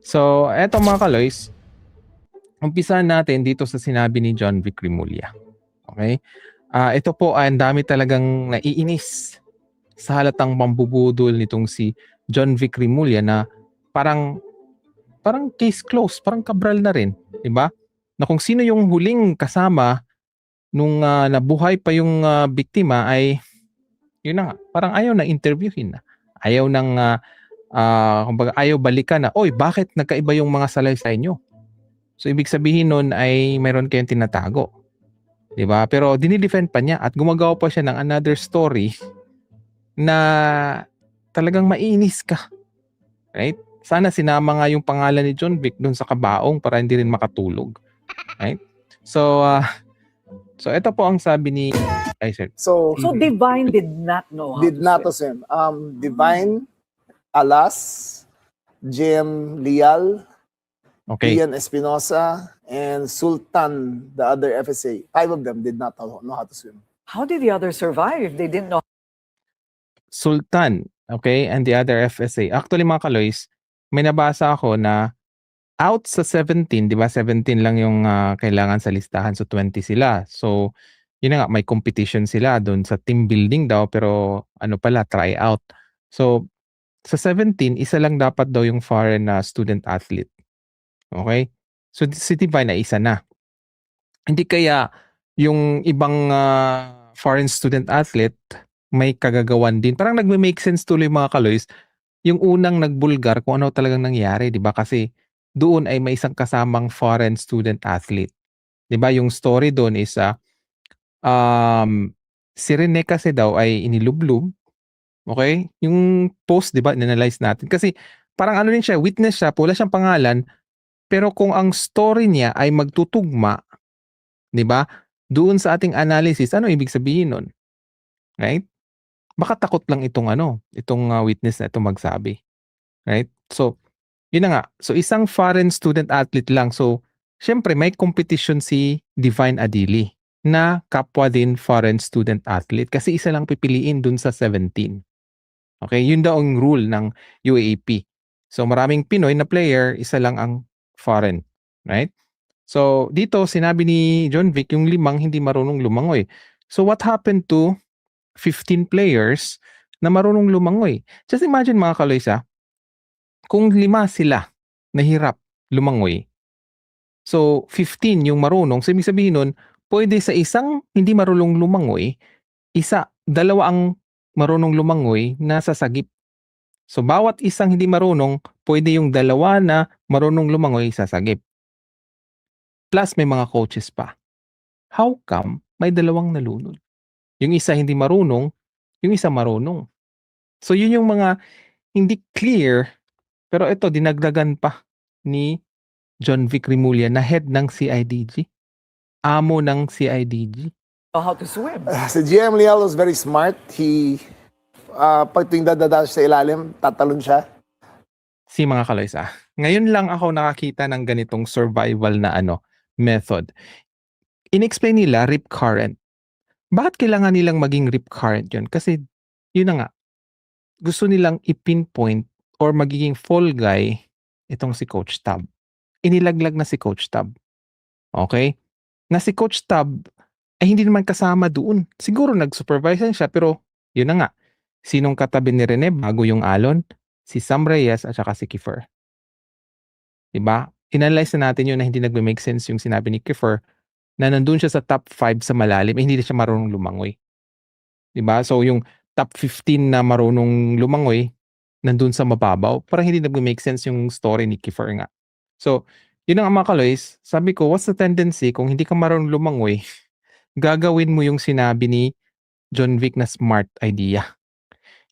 So, eto mga kaloys, umpisahan natin dito sa sinabi ni John Vic Rimulya. Okay? Ito po ang dami talagang naiinis sa halatang pambubudol nitong si John Vic Rimulya na parang parang case closed, parang kabral na rin, 'di ba? Na kung sino yung huling kasama nung nabuhay pa yung biktima ay yun na nga, parang ayaw na interviewin na. Ayaw nang kumbaga ayaw balikan na, "Oy, bakit nagkaiba yung mga salaysay niyo?" So ibig sabihin nun ay meron kayong tinatago, 'di ba? Pero dinidefend pa niya at gumagawa pa siya ng another story na talagang maiinis ka, right? Sana sinama nga yung pangalan ni John Vic dun sa kabaong para hindi rin makatulog, right? So, so ito po ang sabi ni ay sir. So Divine did not know how did to not swim. swim. Divine, Alas, Jim Lial, Okay. Ian Espinosa, and Sultan, the other FSA. 5 of them did not know how to swim. How did the others survive? They didn't know. Sultan, okay, and the other FSA. Actually mga kaloys, may nabasa ako na out sa 17, 'di ba? 17 lang yung kailangan sa listahan, so 20 sila. So, yun na nga, may competition sila doon sa team building daw pero ano pala, try out. So, sa 17, isa lang dapat daw yung foreign na student athlete. Okay? So, si Divine ay isa na. Hindi kaya yung ibang foreign student athlete may kagagawan din. Parang nagme-make sense tuloy mga kaloys yung unang nagbulgar kung ano talagang nangyari, 'di ba? Kasi doon ay may isang kasamang foreign student athlete. 'Di ba? Yung story doon is um, si Rene kasi daw ay inilublob, okay? Yung post, 'di ba, inanalyze natin. Kasi parang ano rin siya, witness siya, wala siyang pangalan, pero kung ang story niya ay magtutugma, 'di ba? Doon sa ating analysis, ano ibig sabihin nun? Right? Baka takot lang itong ano, itong witness na ito magsabi. Right? So, yun na nga. So, isang foreign student athlete lang. So, syempre may competition si Divine Adili na kapwa din foreign student athlete kasi isa lang pipiliin dun sa 17. Okay? Yun daw ang rule ng UAAP. So, maraming Pinoy na player, isa lang ang foreign. Right? So, dito sinabi ni John Vic yung limang hindi marunong lumangoy. So, what happened to 15 players na marunong lumangoy? Just imagine mga kaloys kung 5 sila nahirap lumangoy, so 15 yung marunong, so ibig sabihin nun, pwede sa isang hindi marunong lumangoy, dalawa ang marunong lumangoy na sasagip. So bawat isang hindi marunong, pwede yung dalawa na marunong lumangoy sasagip. Plus may mga coaches pa. How come may dalawang nalunod? Yung isa hindi marunong, yung isa marunong. So yun yung mga hindi clear, pero ito dinagdagan pa ni John Vic Rimulya na head ng CIDG. Amo ng CIDG. How to swim. Si GM Lial was very smart. Pag tuwing dadadash sa ilalim, tatalon siya. Si mga kaloys ngayon lang ako nakakita ng ganitong survival na method. In-explain nila rip current. Bakit kailangan nilang maging rip current yun? Kasi yun na nga, gusto nilang i-pinpoint or magiging fall guy itong si Coach Tab. Inilaglag na si Coach Tab. Okay? Na si Coach Tab ay hindi naman kasama doon. Siguro nag-supervise siya pero yun na nga. Sinong katabi ni Rene bago yung alon? Si Sam Reyes at saka si Kiefer. Diba? Inanalyze na natin yun na hindi nagme-make sense yung sinabi ni Kiefer na nandun siya sa top 5 sa malalim hindi na siya marunong lumangoy. Diba? So yung top 15 na marunong lumangoy nandun sa mababaw. Parang hindi nagme-make sense yung story ni Kiefer nga. So, yun ang mga kaloys. Sabi ko, what's the tendency kung hindi ka marunong lumangoy, gagawin mo yung sinabi ni John Vic na smart idea.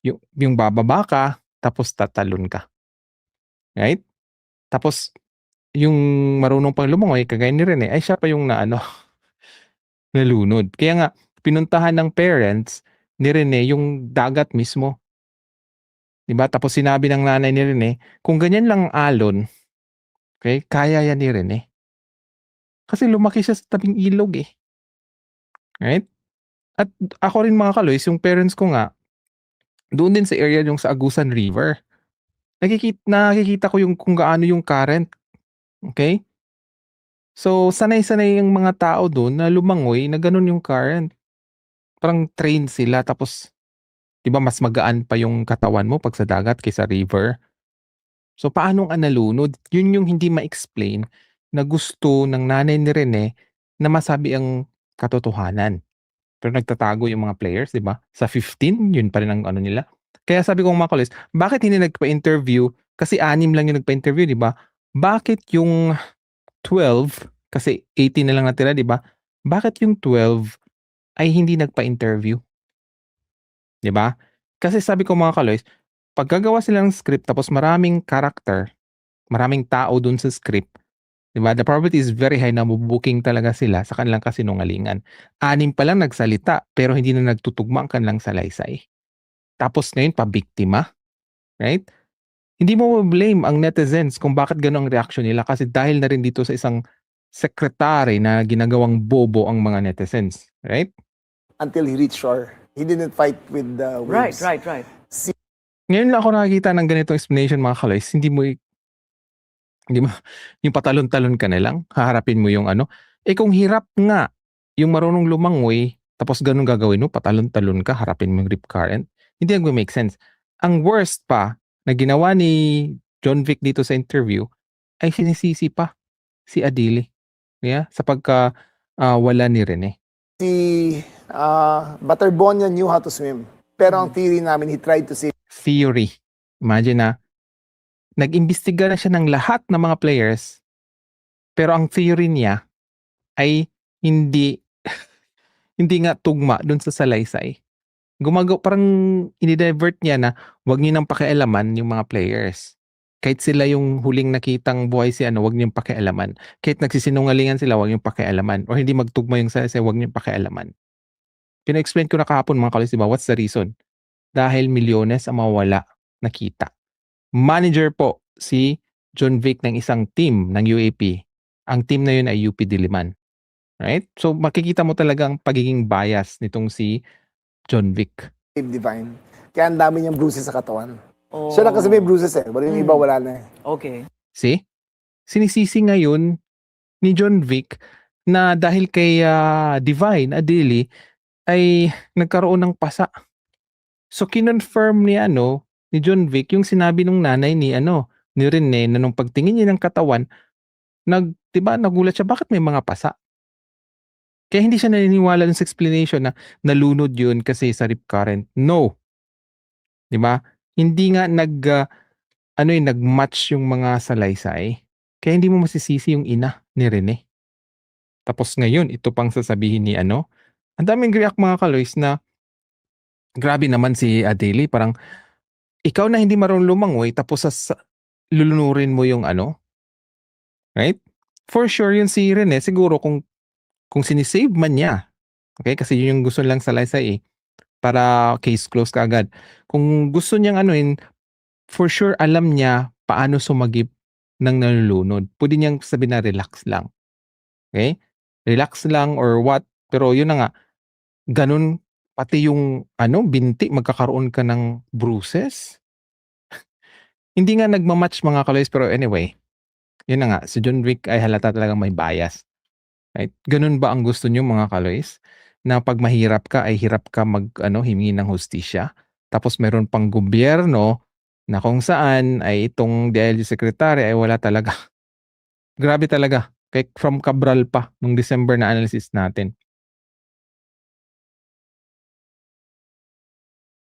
Yung bababa ka, tapos tatalon ka. Right? Tapos, yung marunong pang lumangoy, kagaya ni Rene, ay siya pa yung nalunod. Kaya nga, pinuntahan ng parents ni Rene yung dagat mismo. Diba? Tapos sinabi ng nanay ni Rene, kung ganyan lang ang alon, okay, kaya yan ni Rene. Kasi lumaki siya sa tabing ilog eh. Right? At ako rin mga kaloys, yung parents ko nga, doon din sa area yung sa Agusan River. nakikita ko yung kung gaano yung current, okay? So, sanay-sanay yung mga tao dun na lumangoy na ganun yung current. Parang trained sila tapos 'di ba mas magaan pa yung katawan mo 'pag sa dagat kaysa river. So, paano ka nalunod? Yun yung hindi ma-explain na gusto ng nanay ni Rene na masabi ang katotohanan. Pero nagtatago yung mga players, 'di ba? Sa 15, yun pa rin ang ano nila. Kaya sabi ko mga kalis, bakit hindi nagpa-interview? Kasi 6 lang yung nagpa-interview, 'di ba? Bakit yung 12, kasi 18 na lang natira, 'di ba? Bakit yung 12 ay hindi nagpa-interview, 'di ba? Kasi sabi ko mga kaloys, pag gagawa sila ng script tapos maraming character, maraming tao dun sa script, 'di ba? The probability is very high na mabu-booking talaga sila sa kanilang kasinungalingan. 6 pa lang nagsalita pero hindi na nagtutugma ang kanilang salaysay. Tapos ngayon pabiktima, right? Hindi mo ma-blame ang netizens kung bakit gano'n ang reaksyon nila kasi dahil na rin dito sa isang sekretary na ginagawang bobo ang mga netizens, right? Until he reached shore. He didn't fight with the Right, waves. right, right. Ngayon lang ako nakakita ng ganitong explanation mga kaloys, hindi mo yung patalon-talon ka na lang, haharapin mo yung ano. Eh kung hirap nga yung marunong lumangoy, tapos gano'n gagawin mo, patalon-talon ka, harapin mo yung rip current, hindi nagme-make sense. Ang worst pa na ginawa ni John Vic dito sa interview ay sinisisi pa si Adili. Yeah, sa wala ni Rene. Si Butterbonia knew how to swim. Pero ang theory namin, he tried to save Theory. Imagine na, nag-imbestiga na siya ng lahat ng mga players, pero ang theory niya ay hindi hindi nga tugma dun sa salaysay. Parang ini-divert niya na wag niyo nang pakialaman yung mga players. Kahit sila yung huling nakitang buhay si ano, wag niyong pakialaman. Kahit nagsisinungalingan sila, wag niyong pakialaman. Or hindi magtugma yung salaysay, wag niyong pakialaman. Pina-explain ko na kahapon mga kalis, diba? What's the reason? Dahil milyones ang mawawala na kita. Manager po si John Vic ng isang team ng UAP. Ang team na yun ay UP Diliman. Right? So makikita mo talaga ang pagiging bias nitong si John Vic. Divine. Kaya ang dami niyang bruises sa katawan. Oh. Siya lang kasi may bruises eh. Pero yung iba wala na eh. Okay. See? Sinisisi ngayon ni John Vic na dahil kay Divine Adili ay nagkaroon ng pasa. So kinonfirm ni ni John Vic yung sinabi ng nanay ni Rene na nung pagtingin niya ng katawan, 'di ba, nagulat siya bakit may mga pasa. Kaya hindi siya naniniwala dun sa explanation na nalunod yun kasi sa rip current. No. 'Di ba? Hindi nga nag-match yung mga salaysay. Kaya hindi mo masisisi yung ina ni Rene. Tapos ngayon, ito pang sasabihin ni ang daming react mga kaloys na grabe naman si Adeli, parang ikaw na hindi marunong lumangoy tapos lulunurin mo yung right? For sure yun si Rene siguro kung sinisave man niya. Okay? Kasi yun yung gusto lang sa salaysay para case close kaagad. Kung gusto niyang for sure alam niya paano sumagip ng nalulunod. Pwede niyang sabihin na relax lang. Okay? Relax lang or what. Pero yun na nga, ganun pati yung binti, magkakaroon ka ng bruises. Hindi nga nagmamatch mga kaloys, pero anyway, yun na nga, si John Wick ay halata talagang may bias. Right? Ganun ba ang gusto niyo mga kaloys? Na pag mahirap ka ay hirap ka himingi ng hustisya. Tapos meron pang gobyerno na kung saan ay itong DILG secretary ay wala talaga. Grabe talaga. Kay from Cabral pa nung December na analysis natin.